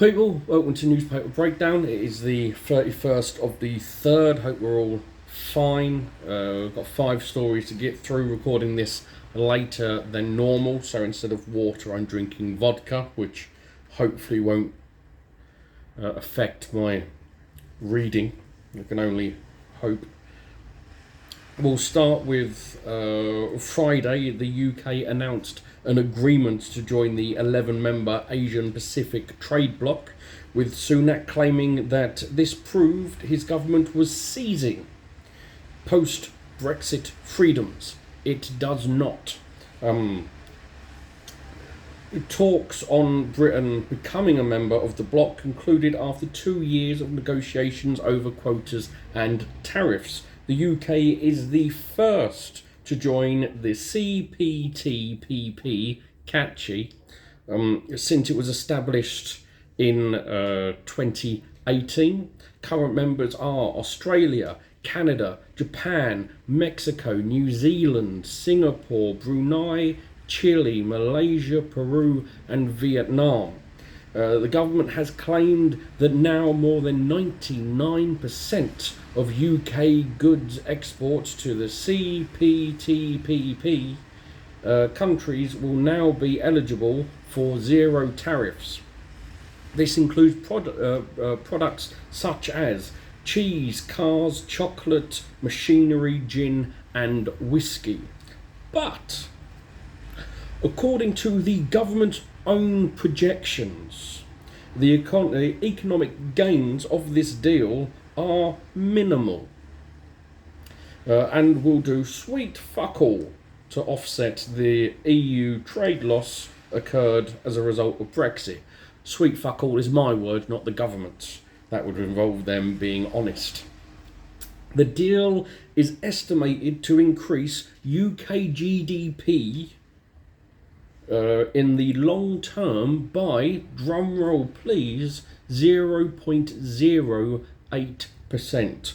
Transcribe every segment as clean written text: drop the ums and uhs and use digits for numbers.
People, welcome to Newspaper Breakdown. It is the 31st of the 3rd. Hope we're all fine. We've got 5 stories to get through, recording this later than normal. So instead of water, I'm drinking vodka, which hopefully won't affect my reading. I can only hope. We'll start with Friday. The UK announced an agreement to join the 11-member Asian Pacific trade bloc, with Sunak claiming that this proved his government was seizing post-Brexit freedoms. It does not. Talks on Britain becoming a member of the bloc concluded after 2 years of negotiations over quotas and tariffs. The UK is the first to join the CPTPP, catchy, since it was established in 2018. Current members are Australia, Canada, Japan, Mexico, New Zealand, Singapore, Brunei, Chile, Malaysia, Peru and Vietnam. The government has claimed that now more than 99% of UK goods exports to the CPTPP countries will now be eligible for zero tariffs. This includes products such as cheese, cars, chocolate, machinery, gin and whiskey. But according to the government's own projections, the economic gains of this deal are minimal and will do sweet fuck all to offset the EU trade loss occurred as a result of Brexit. Sweet fuck all is my word, not the government's. That would involve them being honest. The deal is estimated to increase UK GDP in the long term by, drumroll please, 0.08%.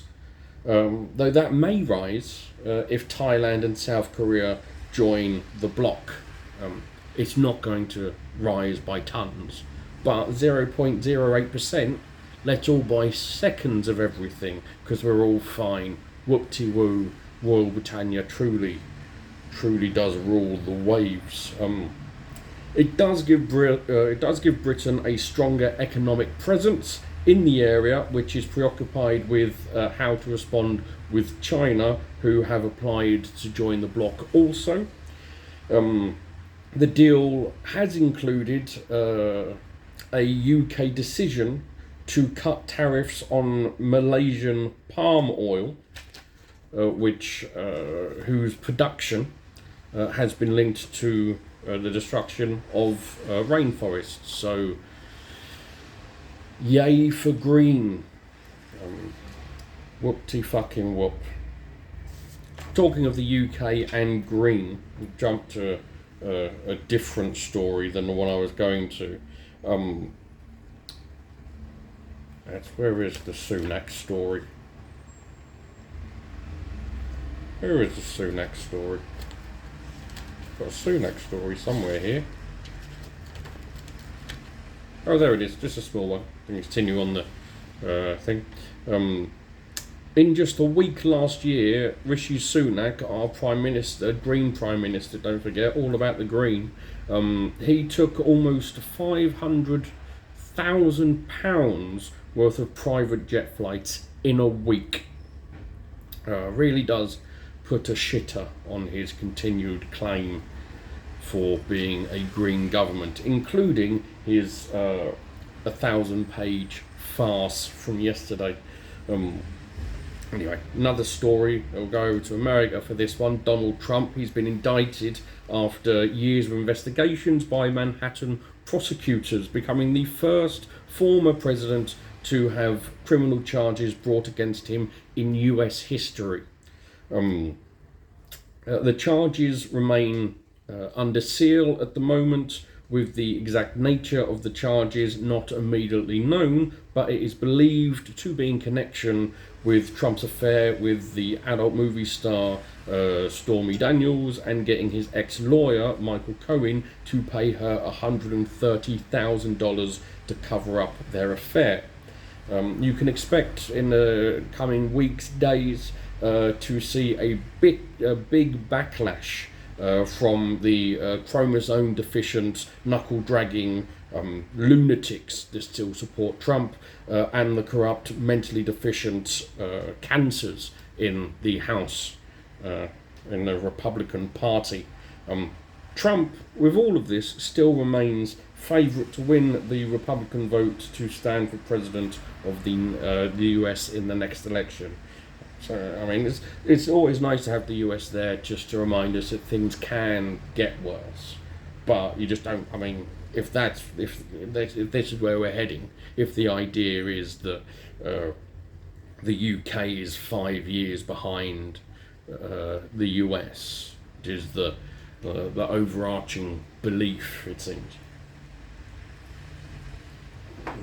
Though that may rise if Thailand and South Korea join the bloc. It's not going to rise by tons, but 0.08%, let's all buy seconds of everything because we're all fine. Whoop-de-woo, Royal Britannia truly does rule the waves. It does give Britain a stronger economic presence in the area, which is preoccupied with how to respond with China, who have applied to join the bloc also. The deal has included a UK decision to cut tariffs on Malaysian palm oil, whose production has been linked to the destruction of rainforests. So, yay for green. Whoop-de-fucking whoop. Talking of the UK and green, we've jumped to a different story than the one I was going to. Where is the Sunak story? Where is the Sunak story? Got a Sunak story somewhere here. Oh, there it is. Just a small one. Can continue on the thing. In just a week last year, Rishi Sunak, our Prime Minister, Green Prime Minister, don't forget, all about the green, he took almost £500,000 worth of private jet flights in a week. Really does put a shitter on his continued claim for being a green government, including his 1,000-page farce from yesterday. Anyway, another story. We'll go over to America for this one. Donald Trump, he's been indicted after years of investigations by Manhattan prosecutors, becoming the first former president to have criminal charges brought against him in US history. The charges remain under seal at the moment, with the exact nature of the charges not immediately known, but it is believed to be in connection with Trump's affair with the adult movie star Stormy Daniels and getting his ex-lawyer Michael Cohen to pay her $130,000 to cover up their affair. You can expect in the coming weeks, days, to see a big backlash from the chromosome deficient, knuckle dragging lunatics that still support Trump and the corrupt, mentally deficient cancers in the House, in the Republican Party. Trump, with all of this, still remains favourite to win the Republican vote to stand for president of the US in the next election. So, I mean, it's always nice to have the US there just to remind us that things can get worse. But you just don't, I mean, if this is where we're heading, if the idea is that the UK is 5 years behind the US, is the overarching belief, it seems,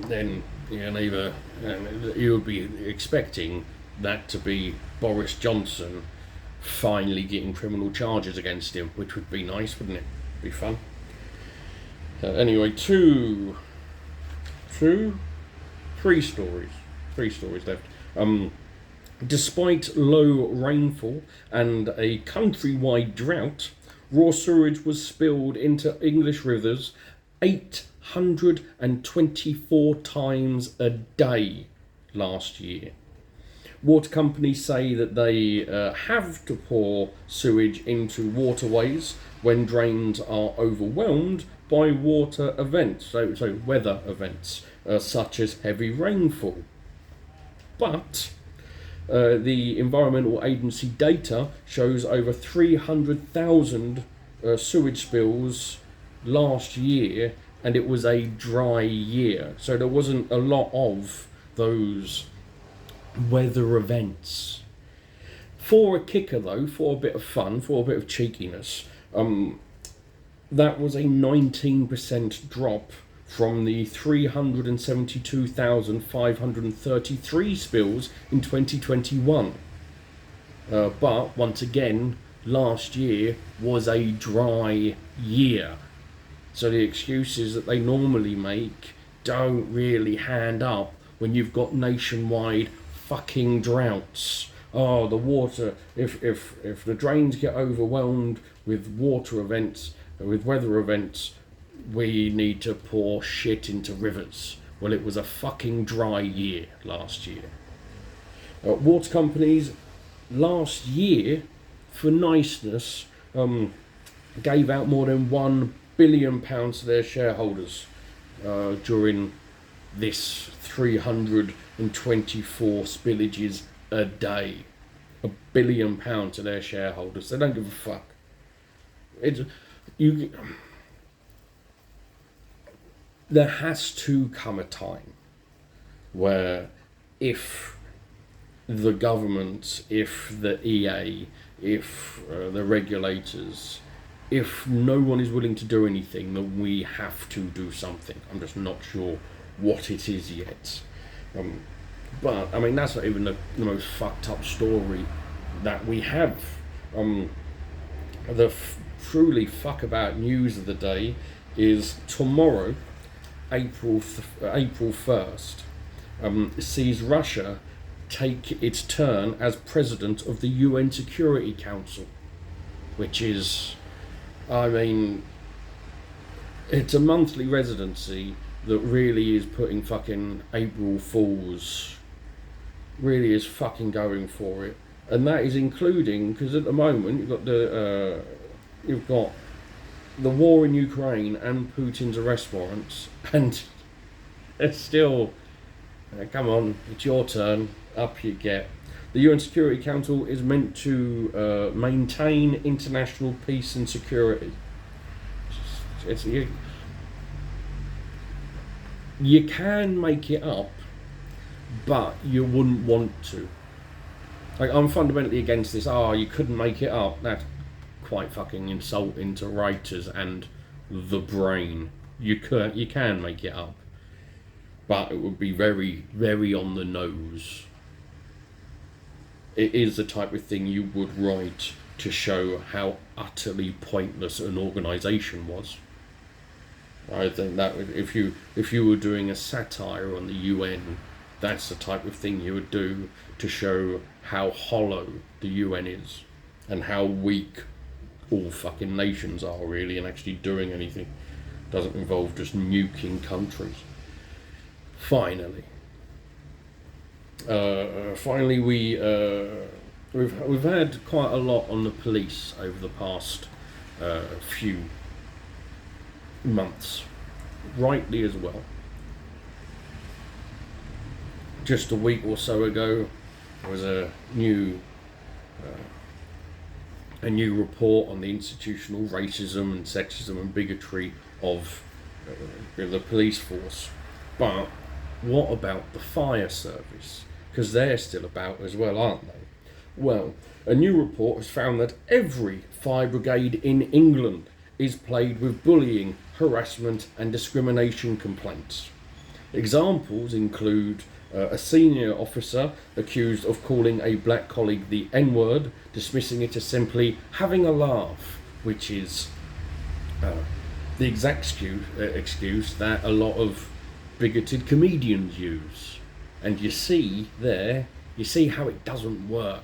then you would be expecting that to be Boris Johnson finally getting criminal charges against him, which would be nice, wouldn't it? Be fun. Anyway, three stories left. Despite low rainfall and a countrywide drought, raw sewage was spilled into English rivers 824 times a day last year. Water companies say that they have to pour sewage into waterways when drains are overwhelmed by water events, so weather events, such as heavy rainfall. But the Environmental Agency data shows over 300,000 sewage spills last year, and it was a dry year, so there wasn't a lot of those weather events. For a kicker though, for a bit of fun, for a bit of cheekiness, that was a 19% drop from the 372,533 spills in 2021. But once again, last year was a dry year. So the excuses that they normally make don't really hand up when you've got nationwide fucking droughts. Oh, the water, if the drains get overwhelmed with water events, with weather events, we need to pour shit into rivers. Well, it was a fucking dry year last year. Water companies last year, for niceness, gave out more than £1 billion to their shareholders during this 324 spillages a day. £1 billion to their shareholders. They don't give a fuck. There has to come a time where if the government, if the EA, if the regulators, if no one is willing to do anything, then we have to do something. I'm just not sure what it is yet. But, I mean, that's not even the most fucked up story that we have. The truly fuck about news of the day is tomorrow, April 1st, sees Russia take its turn as president of the UN Security Council, which is, I mean, it's a monthly residency that really is putting fucking April Fools, really is fucking going for it. And that is including, because at the moment you've got the war in Ukraine and Putin's arrest warrants, and it's still, come on, it's your turn, up you get. The UN Security Council is meant to maintain international peace and security. You can make it up, but you wouldn't want to. Like, I'm fundamentally against this. You couldn't make it up. That's quite fucking insulting to writers and the brain. You can make it up, but it would be very, very on the nose. It is the type of thing you would write to show how utterly pointless an organisation was. I think that if you were doing a satire on the UN, that's the type of thing you would do to show how hollow the UN is and how weak all fucking nations are really in actually doing anything. Doesn't involve just nuking countries. Finally, we've had quite a lot on the police over the past few months, rightly as well. Just a week or so ago, there was a new report on the institutional racism and sexism and bigotry of the police force. But what about the fire service? Because they're still about as well, aren't they? Well, a new report has found that every fire brigade in England is plagued with bullying, harassment and discrimination complaints. Examples include a senior officer accused of calling a black colleague the N-word, dismissing it as simply having a laugh, which is the exact excuse that a lot of bigoted comedians use. And you see how it doesn't work.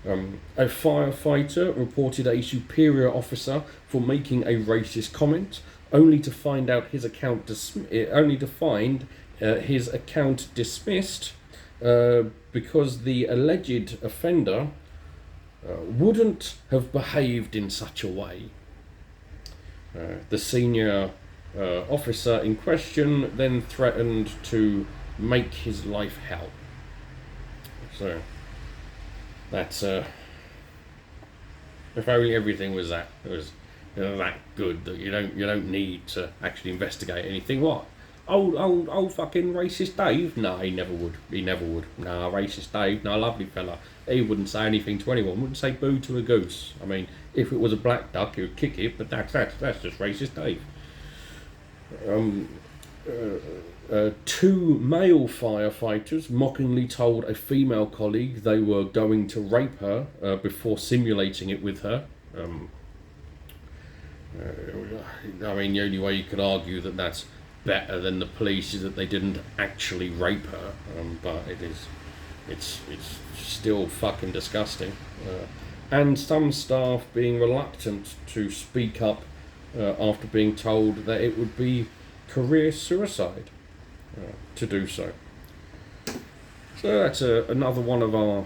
A firefighter reported a superior officer for making a racist comment, only to find out his account his account dismissed because the alleged offender wouldn't have behaved in such a way. The senior officer in question then threatened to make his life hell. So that's if only everything was that that good that you don't need to actually investigate anything. What? Old fucking racist Dave? No, he never would. Nah, racist Dave, no, lovely fella. He wouldn't say anything to anyone, wouldn't say boo to a goose. I mean, if it was a black duck, he would kick it, but that's just racist Dave. Two male firefighters mockingly told a female colleague they were going to rape her before simulating it with her. I mean, the only way you could argue that that's better than the police is that they didn't actually rape her, but it's still fucking disgusting. And some staff being reluctant to speak up after being told that it would be career suicide to do so. So that's another one of our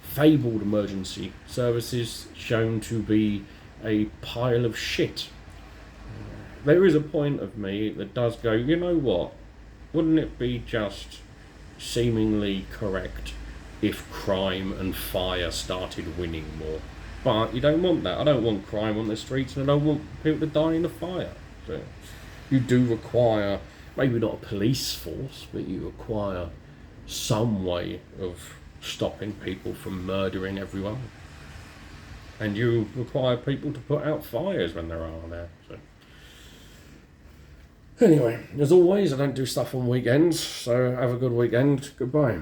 fabled emergency services shown to be a pile of shit. There is a point of me that does go, you know what, wouldn't it be just seemingly correct if crime and fire started winning more? But you don't want that. I don't want crime on the streets, and I don't want people to die in a fire. So you do require, maybe not a police force, but you require some way of stopping people from murdering everyone. And you require people to put out fires when there are there. So. Anyway, as always, I don't do stuff on weekends, so have a good weekend. Goodbye.